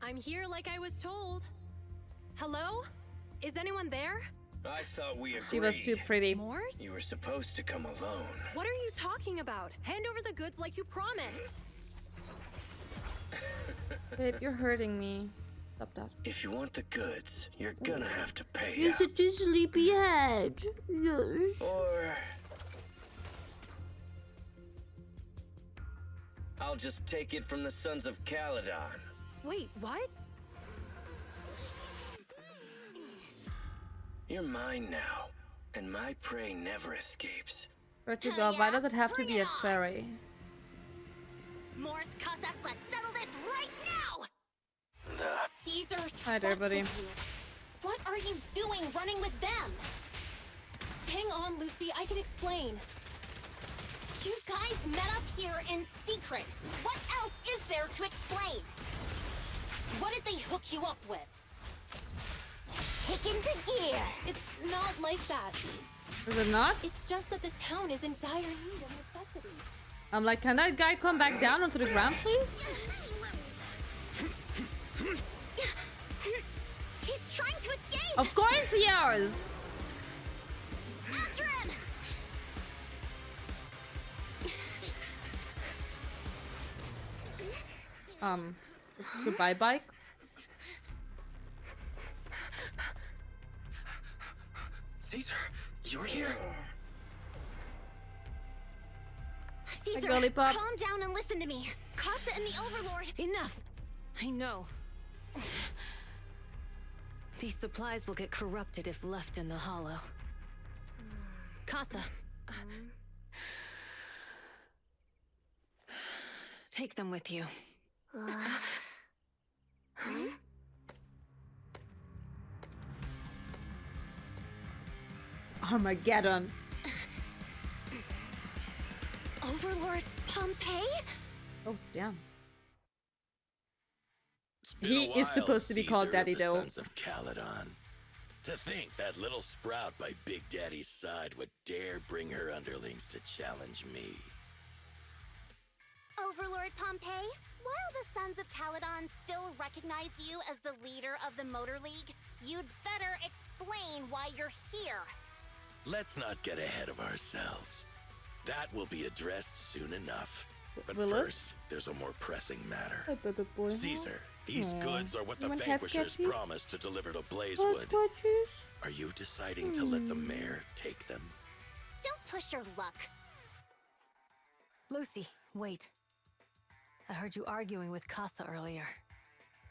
I'm here like I was told. Hello? Is anyone there? I thought we agreed. She was too pretty. Moors? You were supposed to come alone. What are you talking about? Hand over the goods like you promised. Babe, you're hurting me. Stop that. If you want the goods, you're gonna have to pay You're up. such a sleepyhead. Yes. Or I'll just take it from the Sons of Caledon. Wait, what? You're mine now, and my prey never escapes. Portugal, why does it have to be a fairy? Moors, Casa, let's settle this right now! Caesar, Hi there, buddy. trusted you. What are you doing running with them? Hang on, Lucy, I can explain. You guys met up here in secret. What else is there to explain? What did they hook you up with? Kick into gear! It's not like that. Is it not? It's just that the town is in dire need of necessity. I'm like, can that guy come back down onto the ground, please? He's trying to escape! Of course he is! After him! Goodbye, bike. Caesar, you're here? Caesar, Lollipop. calm down and listen to me. Casa and the Overlord... Enough! I know. These supplies will get corrupted if left in the hollow. Casa. Take them with you. Armageddon. Overlord Pompeii? Oh, damn. It's been He a is while, supposed to be called Caesar of Daddy, the though. Sons of Caledon. To think that little sprout by Big Daddy's side would dare bring her underlings to challenge me. Overlord Pompeii, while the Sons of Caledon still recognize you as the leader of the Motor League, you'd better explain why you're here. Let's not get ahead of ourselves. That will be addressed soon enough. But Will it? first, there's a more pressing matter. Hi, baby boy. Caesar, these Aw. goods are what You the want cat Vanquishers sketches? promised to deliver to What Blazewood. scratches? Are you deciding to let the mayor take them? Don't push your luck. Lucy, wait. I heard you arguing with Casa earlier.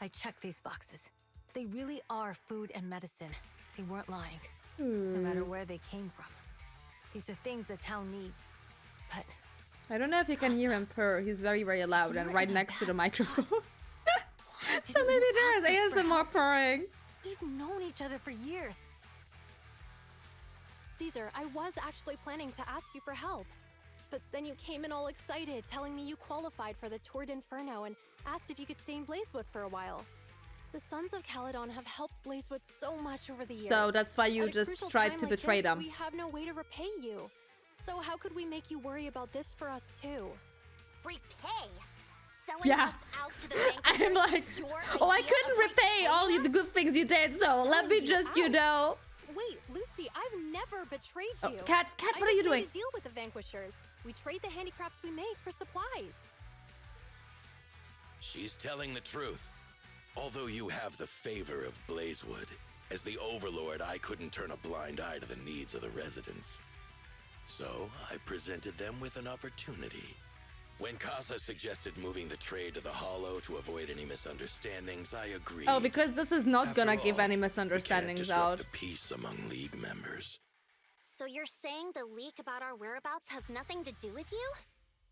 I checked these boxes. They really are food and medicine. They weren't lying, no matter where they came from. These are things the town needs. But I don't know if you can hear him purr. He's very, very loud and You're right in a next to the bad microphone. spot. So maybe Ask there's us for ASMR help. purring. We've known each other for years. Caesar, I was actually planning to ask you for help. But then you came in all excited, telling me you qualified for the Tour d'Inferno and asked if you could stay in Blazewood for a while. The Sons of Caledon have helped Blazewood so much over the years. So that's why you At a just crucial tried time to like betray this, them. We have no way to repay you. So how could we make you worry about this for us too? Repay? Selling Yeah. us out to the I'm Vanquishers like, is your oh, I idea couldn't of repay all repaying the us? good things you did, so let me Selling you just, you out? know. Wait, Lucy, I've never betrayed Oh, you. Cat, I what are you just made doing? a deal with the Vanquishers. We trade the handicrafts we make for supplies. She's telling the truth. Although you have the favor of Blazewood, as the Overlord, I couldn't turn a blind eye to the needs of the residents. So I presented them with an opportunity. When Casa suggested moving the trade to the Hollow to avoid any misunderstandings, I agreed. Oh, because this is not After gonna give all, any we can't misunderstandings disrupt out. the peace among League members. So you're saying the leak about our whereabouts has nothing to do with you?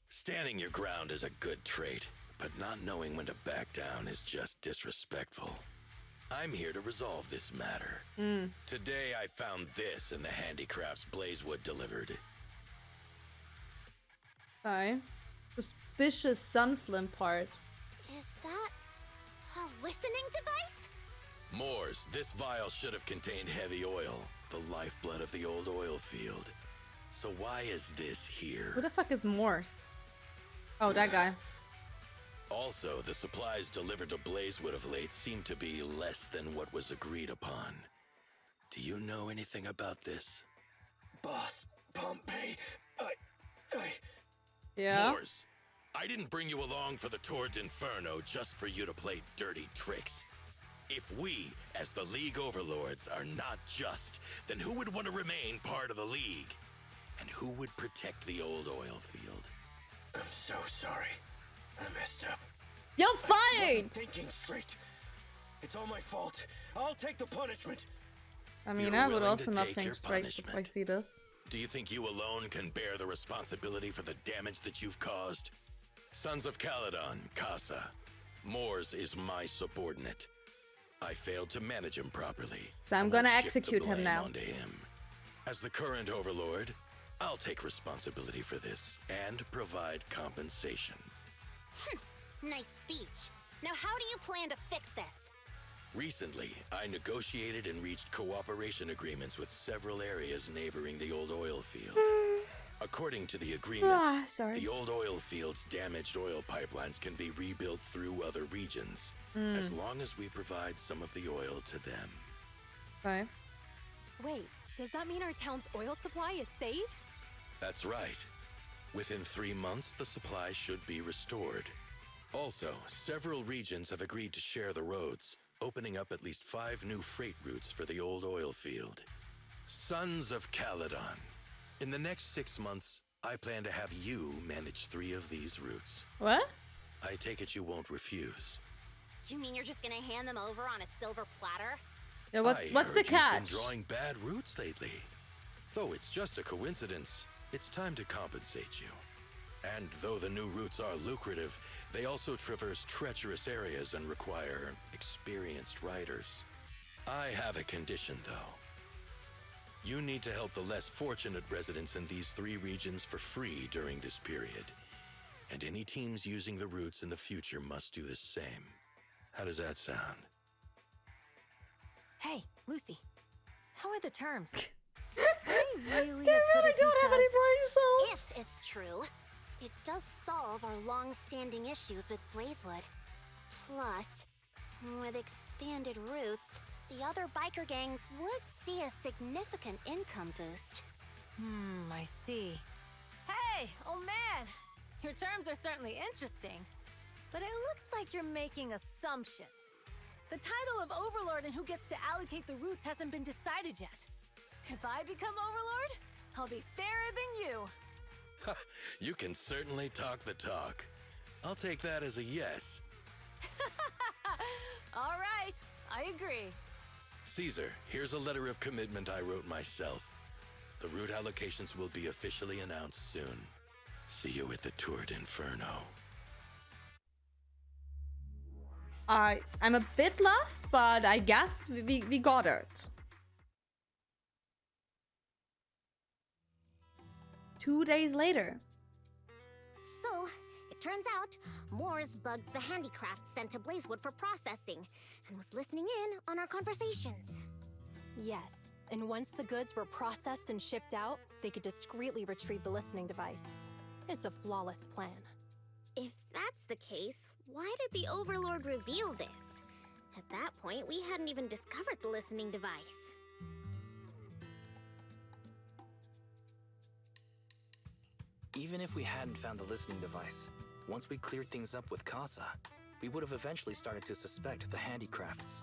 Standing your ground is a good trait, but not knowing when to back down is just disrespectful. I'm here to resolve this matter. Today I found this in the handicrafts Blazewood delivered. Okay. Suspicious sunflame part. Is that a listening device? Moors, this vial should have contained heavy oil, the lifeblood of the old oil field. So why is this here? Who the fuck is Morse? Oh, that guy. Also, the supplies delivered to Blazewood of late seem to be less than what was agreed upon. Do you know anything about this? Boss, Pompey, Yeah. Moors, I didn't bring you along for the Tour d'Inferno just for you to play dirty tricks. If we, as the League Overlords, are not just, then who would want to remain part of the League? And who would protect the old oil field? I'm so sorry. I messed up. You're I fired! wasn't thinking straight. It's all my fault. I'll take the punishment. I mean, You're I would willing also to not take think your straight if I punishment. see this. Do you think you alone can bear the responsibility for the damage that you've caused? Sons of Caledon, Casa. Moors is my subordinate. I failed to manage him properly. So I'm and gonna will shift the execute him blame now. onto him. As the current overlord, I'll take responsibility for this and provide compensation. Nice speech. Now how do you plan to fix this? Recently, I negotiated and reached cooperation agreements with several areas neighboring the old oil field. According to the agreement, Sorry. the old oil field's damaged oil pipelines can be rebuilt through other regions, as long as we provide some of the oil to them. Okay. Wait, does that mean our town's oil supply is saved? That's right. Within 3 months, the supply should be restored. Also, several regions have agreed to share the roads, opening up at least 5 new freight routes for the old oil field. Sons of Caledon. In the next 6 months, I plan to have you manage 3 of these routes. What? I take it you won't refuse. You mean you're just gonna hand them over on a silver platter? Yeah, I what's the heard catch? You've been drawing bad routes lately. Though it's just a coincidence, it's time to compensate you. And though the new routes are lucrative, they also traverse treacherous areas and require experienced riders. I have a condition, though. You need to help the less fortunate residents in these 3 regions for free during this period. And any teams using the routes in the future must do the same. How does that sound? Hey, Lucy, how are the terms? Are they really They as good really as he don't have any says? brain cells. If it's true, it does solve our long-standing issues with Blazewood. Plus, with expanded routes, the other biker gangs would see a significant income boost. I see. Hey, old man! Your terms are certainly interesting, but it looks like you're making assumptions. The title of Overlord and who gets to allocate the routes hasn't been decided yet. If I become Overlord, I'll be fairer than you. You can certainly talk the talk. I'll take that as a yes. All right, I agree. Caesar, here's a letter of commitment I wrote myself. The route allocations will be officially announced soon. See you at the Tour d'Inferno. I'm a bit lost, but I guess we got it. 2 days later. So, it turns out, Moores bugged the handicraft sent to Blazewood for processing, and was listening in on our conversations. Yes, and once the goods were processed and shipped out, they could discreetly retrieve the listening device. It's a flawless plan. If that's the case, why did the Overlord reveal this? At that point, we hadn't even discovered the listening device. Even if we hadn't found the listening device, once we cleared things up with Casa, we would have eventually started to suspect the handicrafts.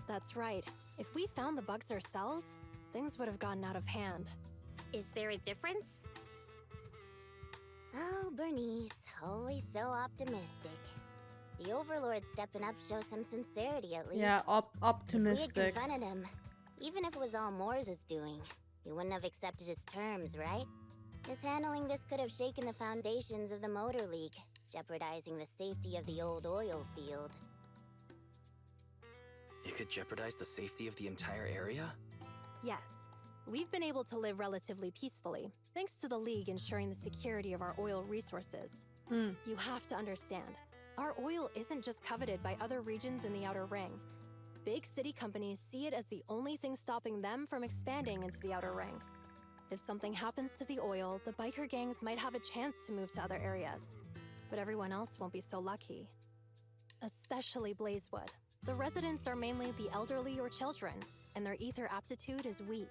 That's right. If we found the bugs ourselves, things would have gotten out of hand. Is there a difference? Oh, Bernice, always so optimistic. The Overlord stepping up shows some sincerity at least. Yeah, If we had optimistic. confronted him, even if it was all Moores' doing, he wouldn't have accepted his terms, right? Mishandling this could have shaken the foundations of the Motor League, jeopardizing the safety of the old oil field. It could jeopardize the safety of the entire area? Yes, we've been able to live relatively peacefully, thanks to the League ensuring the security of our oil resources. You have to understand, our oil isn't just coveted by other regions in the Outer Ring. Big city companies see it as the only thing stopping them from expanding into the Outer Ring. If something happens to the oil, the biker gangs might have a chance to move to other areas. But everyone else won't be so lucky. especially Blazewood. The residents are mainly the elderly or children, and their ether aptitude is weak.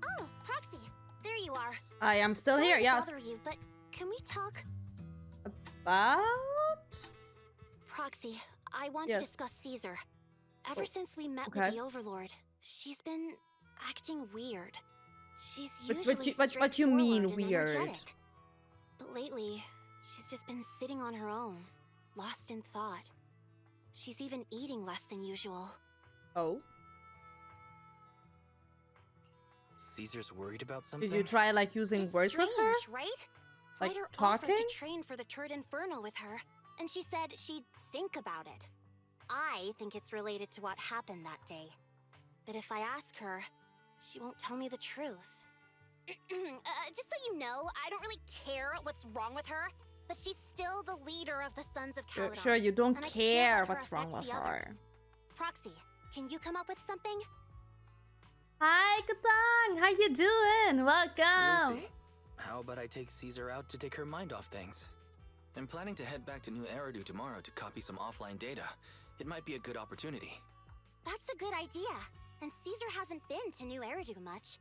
Oh, Proxy, there you are. I am still Sorry here, to yes. bother you, but can we talk? About? Proxy, I want Yes. to discuss Caesar. Ever since we met okay. with the Overlord, she's been acting weird. She's But- usually but what you mean straightforward and weird? energetic. But lately, she's just been sitting on her own, lost in thought. She's even eating less than usual. Oh. Caesar's worried about something? Did you try like using It's words with her? strange, right? Like Ryder talking? offered to train for the Turd Inferno with her, and she said she'd think about it. I think it's related to what happened that day. But if I ask her, she won't tell me the truth. Just so you know, I don't really care what's wrong with her, but she's still the leader of the Sons of Caledon. Sure, you don't and I can't care let her what's wrong affect with the her. others. Proxy, can you come up with something? Hi, Katang! How you doing? Welcome! Lucy, how about I take Caesar out to take her mind off things? I'm planning to head back to New Eridu tomorrow to copy some offline data. It might be a good opportunity. That's a good idea. And Caesar hasn't been to New Eridu much.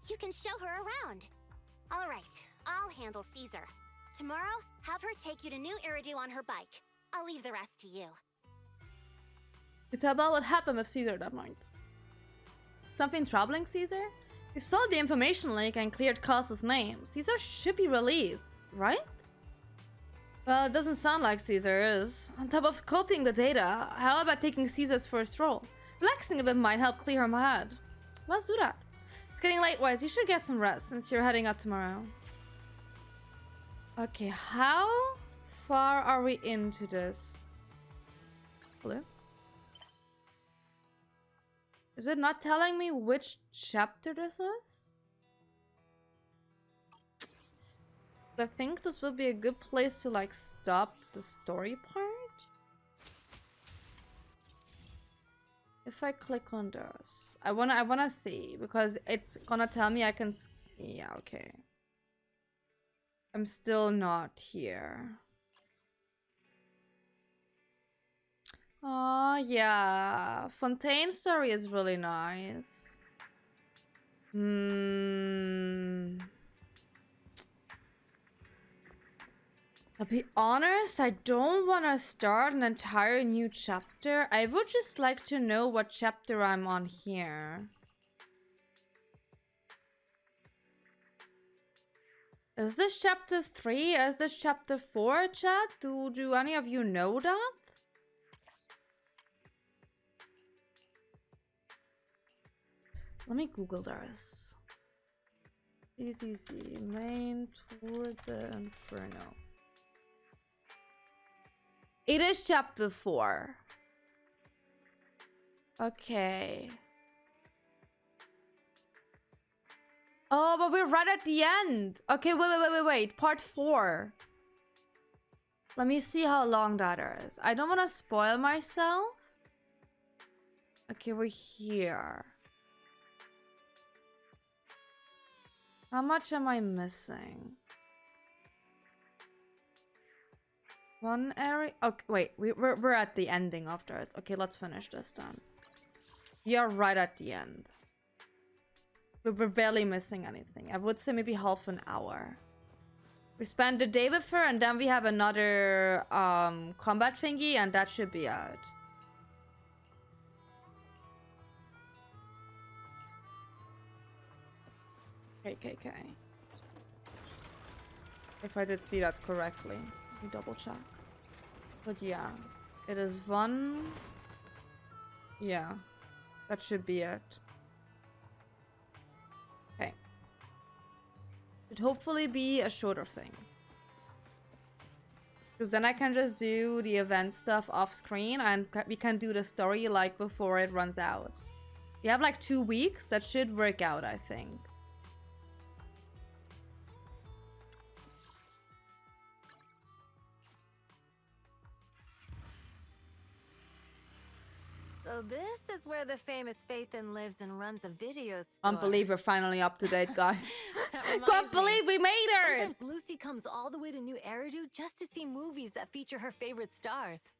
You can show her around. All right, I'll handle Caesar. Tomorrow, have her take you to New Eridu on her bike. I'll leave the rest to you. You tell about what happened with Caesar that night. Something troubling Caesar? You saw the information leak and cleared Cass's name. Caesar should be relieved, right? Well, it doesn't sound like Caesar is. On top of copying the data, how about taking Caesar's first role? Relaxing a bit might help clear her head. Let's do that. It's getting late, Wise. You should get some rest since you're heading out tomorrow. Okay, how far are we into this? Hello? Is it not telling me which chapter this is? I think this would be a good place to like stop the story part. If I click on this, I wanna see because it's gonna tell me I can. Yeah, okay. I'm still not here. Oh yeah, Fontaine's story is really nice. I'll be honest, I don't want to start an entire new chapter. I would just like to know what chapter I'm on here. Is this chapter 3? Is this chapter 4, chat? Do any of you know that? Let me Google this. Easy, main Tour de Inferno. It is chapter 4. Okay. Oh, but we're right at the end. Okay, wait. Part 4. Let me see how long that is. I don't want to spoil myself. Okay, we're here. How much am I missing? One area. Okay, wait. We're at the ending of this. Okay, let's finish this then. You're right at the end. We're barely missing anything. I would say maybe half an hour. We spend the day with her, and then we have another combat thingy, and that should be out. Okay. If I did see that correctly. Let me double check. But yeah, it is 1. Yeah, that should be it. Okay. Should hopefully be a shorter thing. Because then I can just do the event stuff off screen and we can do the story like before it runs out. We have like 2 weeks. That should work out, I think. So this is where the famous Phaethon lives and runs a video store. Can't believe we're finally up to date, guys. That reminds Can't me. believe we made her! Sometimes Lucy comes all the way to New Eridu just to see movies that feature her favorite stars.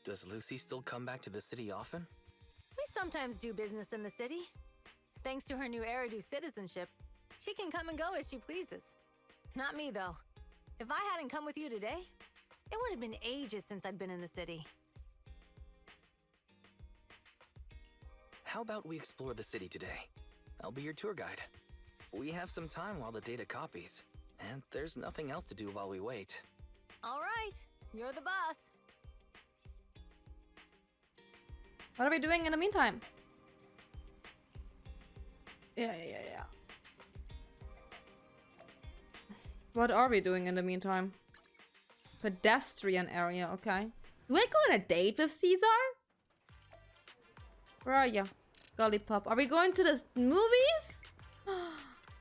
Does Lucy still come back to the city often? We sometimes do business in the city. Thanks to her New Eridu citizenship, she can come and go as she pleases. Not me, though. If I hadn't come with you today, it would have been ages since I'd been in the city. How about we explore the city today? I'll be your tour guide. We have some time while the data copies, and there's nothing else to do while we wait. All right, you're the boss. What are we doing in the meantime? Yeah. What are we doing in the meantime? Pedestrian area, okay. Do I go on a date with Caesar? Where are you? Golly pup. Are we going to the movies?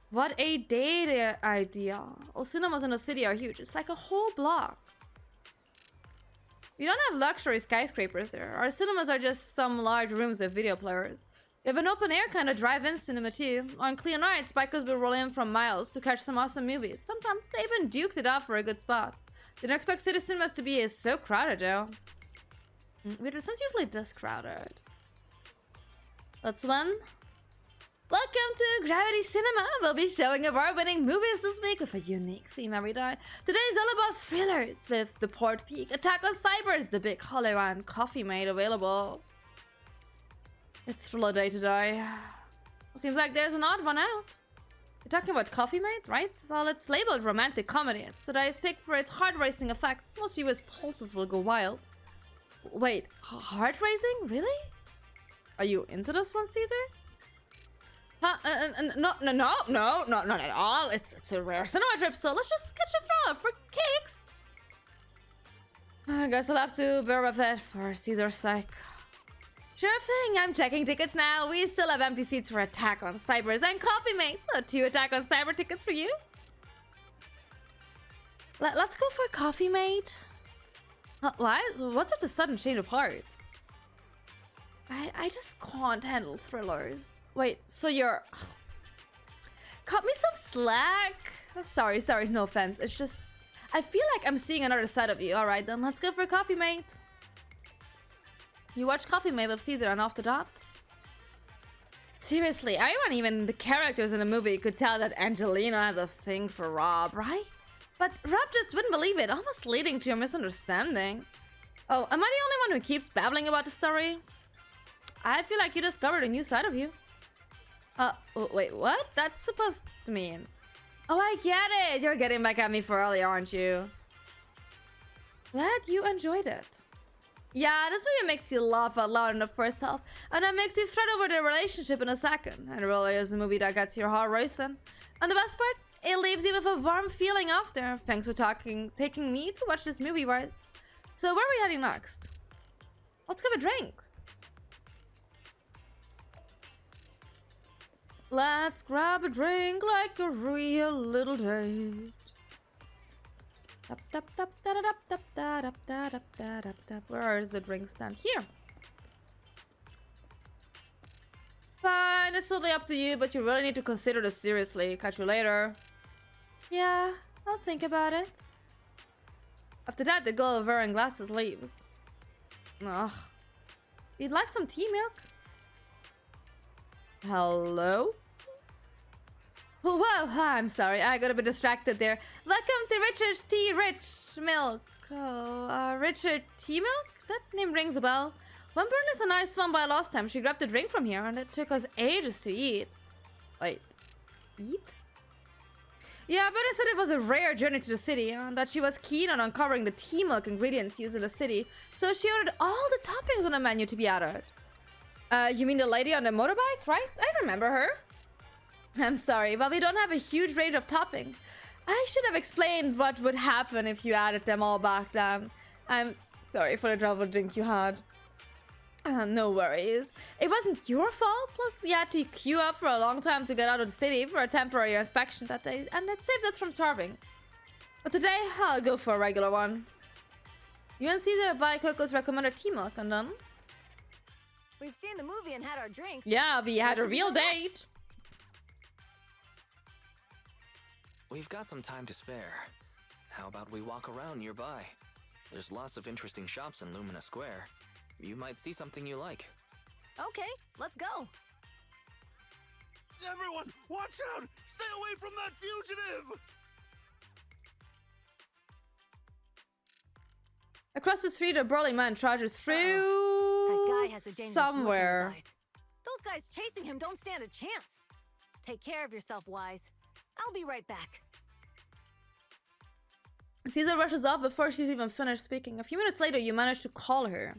What a date idea. Oh, cinemas in the city are huge. It's like a whole block. We don't have luxury skyscrapers there. Our cinemas are just some large rooms with video players. We have an open air kind of drive-in cinema too. On clear nights, bikers will roll in from miles to catch some awesome movies. Sometimes they even duked it up for a good spot. Didn't expect city cinemas to be so crowded though. Wait, it's not usually this crowded. That's one. Welcome to Gravity Cinema. We'll be showing award-winning movies this week with a unique theme every day. Today is all about thrillers with The Port Peak, Attack on Cybers, The Big Hollow, and Coffee Mate available. It's thriller day today. Seems like there's an odd one out. You're talking about Coffee Mate, right? Well, it's labeled romantic comedy. It's today's pick for its heart-racing effect. Most viewers' pulses will go wild. Wait, heart-racing? Really? Are you into this one, Caesar? Not at all. It's a rare cinema trip, so let's just catch a frog for kicks. I guess I'll have to bear with it for Caesar's sake. Sure thing, I'm checking tickets now. We still have empty seats for Attack on Cybers and Coffee Mate. So 2 Attack on Cyber tickets for you. Let's go for Coffee Mate. Why? What's such a sudden change of heart? I just can't handle thrillers. Wait, so you're... Cut me some slack. Sorry, no offense. It's just... I feel like I'm seeing another side of you. Alright, then let's go for Coffee Mate. You watch Coffee Mate with Caesar and Off the Dot? Seriously, everyone, even the characters in the movie, could tell that Angelina had a thing for Rob, right? But Rob just wouldn't believe it, almost leading to a misunderstanding. Oh, am I the only one who keeps babbling about the story? I feel like you discovered a new side of you. Wait, what? That's supposed to mean? Oh, I get it! You're getting back at me for earlier, aren't you? Glad you enjoyed it. Yeah, this movie makes you laugh out loud in the first half, and then makes you fret over the relationship in the second. And it really is a movie that gets your heart racing. And the best part? It leaves you with a warm feeling after. Thanks for taking me to watch this movie, guys. So where are we heading next? Let's grab a drink. Let's grab a drink like a real little date. Where is the drink stand? Here. Fine, it's totally up to you, but you really need to consider this seriously. Catch you later. Yeah, I'll think about it. After that, the girl wearing glasses leaves. Ugh. You'd like some tea milk? Hello? Whoa, I'm sorry, I got a bit distracted there. Welcome to Richard's Tea Rich Milk. Oh, Richard Tea Milk? That name rings a bell. One burn is a nice one by last time. She grabbed a drink from here and it took us ages to eat. Wait, eat? Yeah, but I said it was a rare journey to the city and that she was keen on uncovering the tea milk ingredients used in the city, so she ordered all the toppings on the menu to be added. You mean the lady on the motorbike, right? I remember her. I'm sorry, but we don't have a huge range of toppings. I should have explained what would happen if you added them all back then. I'm sorry for the trouble drink you had. No worries. It wasn't your fault, plus we had to queue up for a long time to get out of the city for a temporary inspection that day, and it saved us from starving. But today, I'll go for a regular one. You and Caesar buy Coco's recommended tea milk and then? We've seen the movie and had our drinks. Yeah, we had a real date. We've got some time to spare. How about we walk around nearby? There's lots of interesting shops in Lumina Square. You might see something you like. Okay, let's go. Everyone, watch out! Stay away from that fugitive! Across the street, a burly man charges through That guy has a dangerous somewhere. look in his eyes. Those guys chasing him don't stand a chance. Take care of yourself, Wise. I'll be right back. Caesar rushes off before she's even finished speaking. A few minutes later, you manage to call her.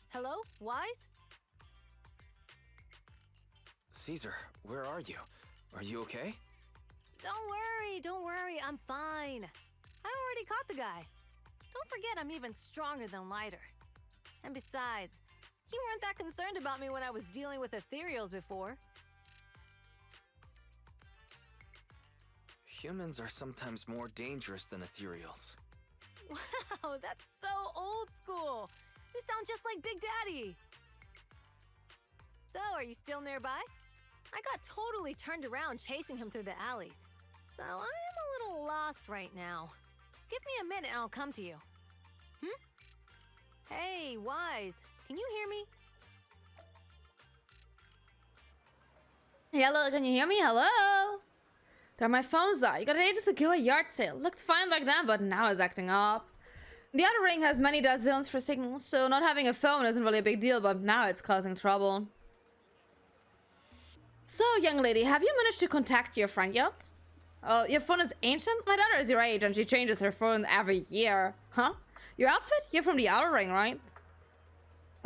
Hello, Wise? Caesar, where are you? Are you okay? Don't worry, I'm fine. I already caught the guy. Don't forget I'm even stronger than Lighter. And besides, you weren't that concerned about me when I was dealing with ethereals before. Humans are sometimes more dangerous than ethereals. Wow, that's so old school. You sound just like Big Daddy. So, are you still nearby? I got totally turned around chasing him through the alleys. So, I am a little lost right now. Give me a minute and I'll come to you. Hey, Wise, can you hear me? Hello, can you hear me? Hello? There my phones are. You got ages ago a yard sale. Looked fine back then, but now it's acting up. The outer ring has many zones for signals, so not having a phone isn't really a big deal, but now it's causing trouble. So, young lady, have you managed to contact your friend yet? Oh, your phone is ancient? My daughter is your age and she changes her phone every year. Huh? Your outfit? You're from the outer ring, right?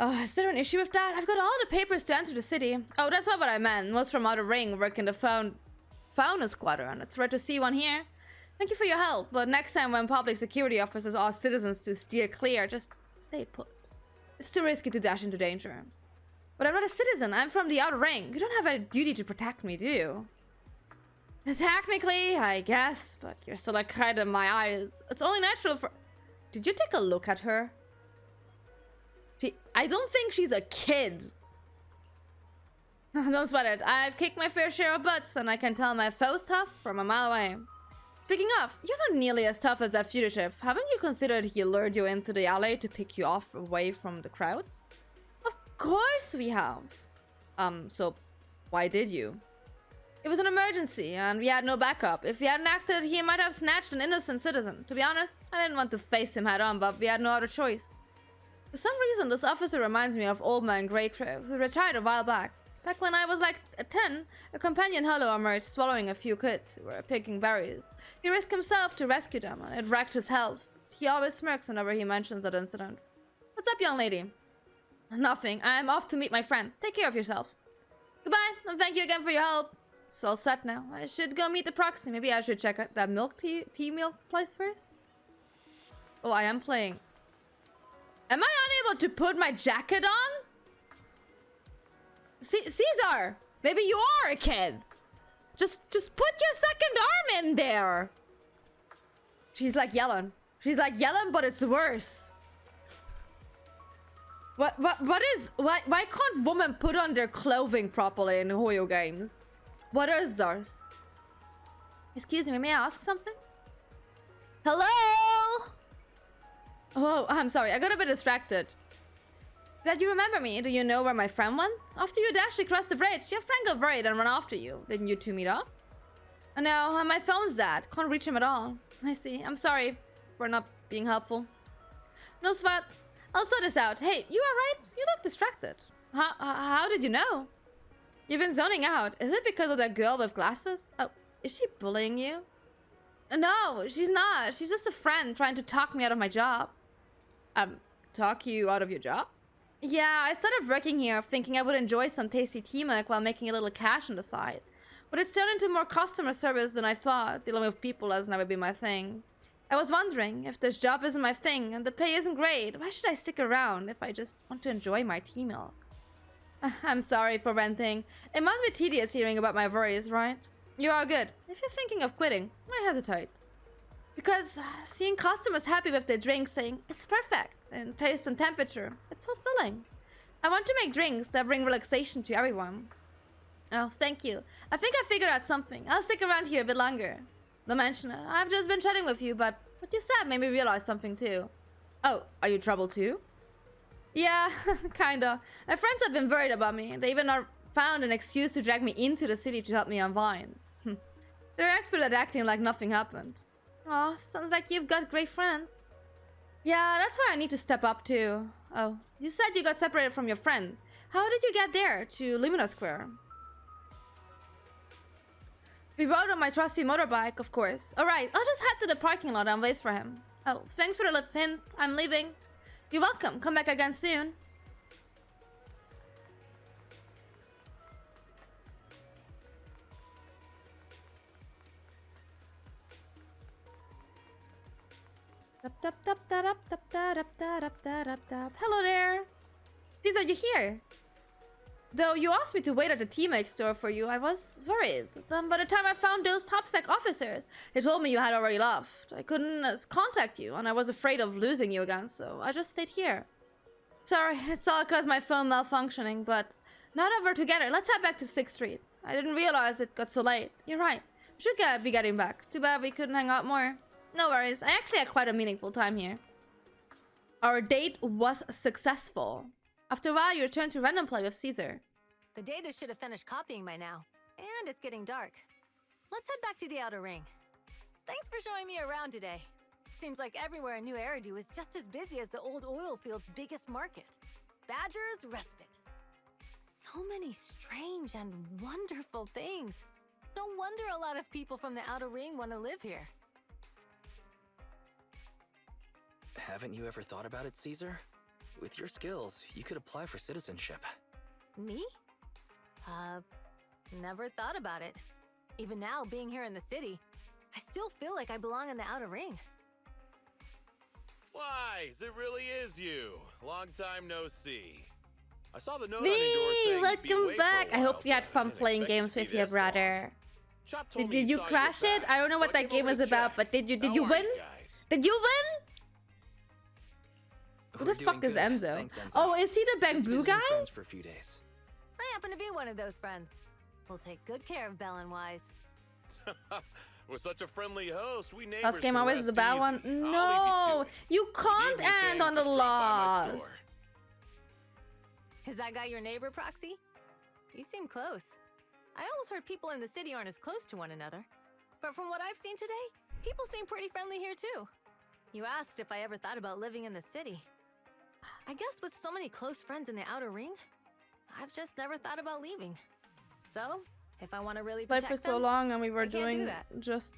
Is there an issue with that? I've got all the papers to enter the city. Oh, that's not what I meant. Most from outer ring work in the Fauna Squadron. It's rare to see one here. Thank you for your help, but next time when public security officers ask citizens to steer clear, just stay put. It's too risky to dash into danger. But I'm not a citizen. I'm from the outer ring. You don't have a duty to protect me, do you? Technically, I guess, but you're still a kid in my eyes. It's only natural for... Did you take a look at her? I don't think she's a kid. Don't sweat it. I've kicked my fair share of butts, and I can tell my foe's tough from a mile away. Speaking of, you're not nearly as tough as that fugitive. Haven't you considered he lured you into the alley to pick you off away from the crowd? Of course we have. So why did you? It was an emergency, and we had no backup. If he hadn't acted, he might have snatched an innocent citizen. To be honest, I didn't want to face him head on, but we had no other choice. For some reason, this officer reminds me of Old Man Greycrow, who retired a while back. Back when I was like 10, a companion hollow emerged, swallowing a few kids who were picking berries. He risked himself to rescue them, and it wrecked his health. He always smirks whenever he mentions that incident. What's up, young lady? Nothing. I'm off to meet my friend. Take care of yourself. Goodbye, and thank you again for your help. It's all set now. I should go meet the proxy. Maybe I should check out that tea milk place first. Oh, I am playing. Am I unable to put my jacket on? Caesar! Maybe you are a kid. Just put your second arm in there. She's like yelling. She's like yelling, but it's worse. Why can't women put on their clothing properly in Hoyo games? What is this? Excuse me, may I ask something? Hello? Oh, I'm sorry, I got a bit distracted. Glad you remember me. Do you know where my friend went? After you dashed across the bridge, your friend got worried and ran after you. Didn't you two meet up? Oh no, my phone's dead. Can't reach him at all. I see. I'm sorry for not being helpful. No sweat. I'll sort this out. Hey, you alright? You look distracted. How did you know? You've been zoning out. Is it because of that girl with glasses? Oh, is she bullying you? No, she's not. She's just a friend trying to talk me out of my job. Talk you out of your job? Yeah, I started working here thinking I would enjoy some tasty tea milk while making a little cash on the side. But it's turned into more customer service than I thought. Dealing with people has never been my thing. I was wondering, if this job isn't my thing and the pay isn't great, why should I stick around if I just want to enjoy my tea milk? I'm sorry for venting. It must be tedious hearing about my worries, right? You are good. If you're thinking of quitting, I hesitate. Because seeing customers happy with their drinks, saying it's perfect in taste and temperature, it's fulfilling. I want to make drinks that bring relaxation to everyone. Oh, thank you. I think I figured out something. I'll stick around here a bit longer. Don't mention it. I've just been chatting with you, but what you said made me realize something too. Oh, are you troubled too? Yeah, kinda. My friends have been worried about me. They even found an excuse to drag me into the city to help me unwind. They're expert at acting like nothing happened. Aw, sounds like you've got great friends. Yeah, that's why I need to step up too. Oh, you said you got separated from your friend. How did you get there to Lumina Square? We rode on my trusty motorbike, of course. Alright, I'll just head to the parking lot and wait for him. Oh, thanks for the hint. I'm leaving. You're welcome. Come back again soon. Hello there. Ceasar, you here? Though you asked me to wait at the teammate store for you, I was worried. Then by the time I found those PopStack officers, they told me you had already left. I couldn't contact you, and I was afraid of losing you again, so I just stayed here. Sorry, it's all because my phone malfunctioning, but now that we're together, let's head back to 6th Street. I didn't realize it got so late. You're right. We should be getting back. Too bad we couldn't hang out more. No worries, I actually had quite a meaningful time here. Our date was successful. After a while, you returned to random play with Ceasar. The data should have finished copying by now. And it's getting dark. Let's head back to the outer ring. Thanks for showing me around today. Seems like everywhere in New Eridu is just as busy as the old oil field's biggest market. Badger's Respite. So many strange and wonderful things. No wonder a lot of people from the outer ring want to live here. Haven't you ever thought about it, Ceasar? With your skills, you could apply for citizenship. Me? Never thought about it. Even now, being here in the city, I still feel like I belong in the outer ring. Wise, it really is you. Long time no see. I saw the note on your door saying you'd be welcome away back. for a I hope while, you had but I fun didn't playing expect to games see with your this long. brother. Chop told me Did he you saw crash get it? back, I don't know so what that came game over was to about, check. but did you How win? are you guys? Did you win? Who We're the fuck doing is good, Enzo? thanks, Enzo. Oh, is he the Just bamboo visiting guy? friends for a few days. I happen to be one of those friends. We'll take good care of Belle and Wise. With such a friendly host, we neighbors Last game can always rest the bad easy. one. I'll leave No, to it. you If you can't need end anything, on the just drop by my store. loss. Is that guy your neighbor, Proxy? You seem close. I always heard people in the city aren't as close to one another. But from what I've seen today, people seem pretty friendly here too. You asked if I ever thought about living in the city. I guess with so many close friends in the outer ring, I've just never thought about leaving. So, if I want to really Played protect for so them, long and we were I can't do doing that. just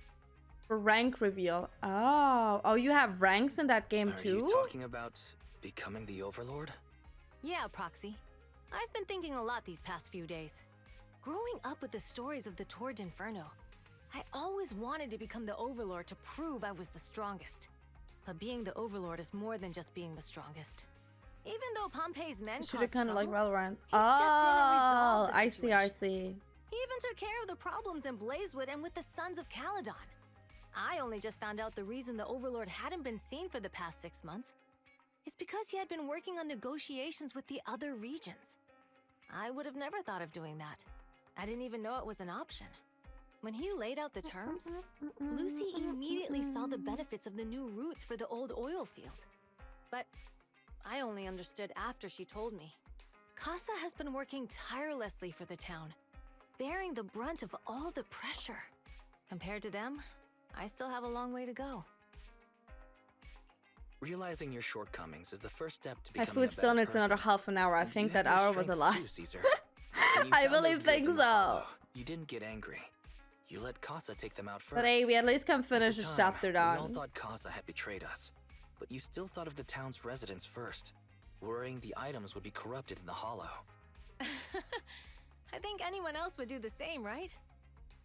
rank reveal. Oh, you have ranks in that game Are too? you talking about becoming the Overlord? Yeah, Proxy. I've been thinking a lot these past few days. Growing up with the stories of the Torrid Inferno, I always wanted to become the Overlord to prove I was the strongest. But being the Overlord is more than just being the strongest. Even though Pompey's men Should have caused kind of like trouble, Valorant. he stepped in and resolved the I see, I situation. see. He even took care of the problems in Blazewood and with the Sons of Caledon. I only just found out the reason the Overlord hadn't been seen for the past 6 months is because he had been working on negotiations with the other regions. I would have never thought of doing that. I didn't even know it was an option. When he laid out the terms, Lucy immediately saw the benefits of the new routes for the old oil field. But I only understood after she told me. Casa has been working tirelessly for the town, bearing the brunt of all the pressure. Compared to them, I still have a long way to go. Realizing your shortcomings is the first step to My becoming a food still better needs another person. half an hour. I And think you have that your hour was a strengths lie. too, Ceasar. When you I found those really goods think in the so. hollow, you didn't get angry. You let Casa take them out first. But hey, we at least can At finish the this time, chapter We all down. thought Casa had betrayed us, but you still thought of the town's residents first, worrying the items would be corrupted in the hollow. I think anyone else would do the same, right?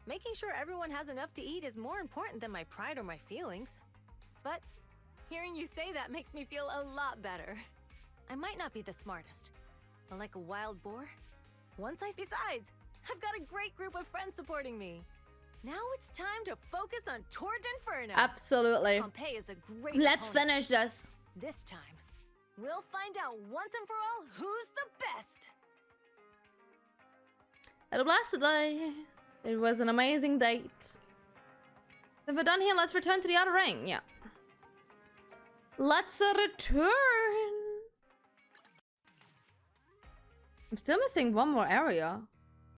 Making sure everyone has enough to eat is more important than my pride or my feelings. But hearing you say that makes me feel a lot better. I might not be the smartest, but like a wild boar, besides, I've got a great group of friends supporting me. Now it's time to focus on Tord Inferno. Absolutely. Pompeii is a great Let's opponent. finish this. This time, we'll find out once and for all who's the best. Have a blessed day. It was an amazing date. If we're done here, let's return to the outer ring. Yeah. Let's return. I'm still missing one more area.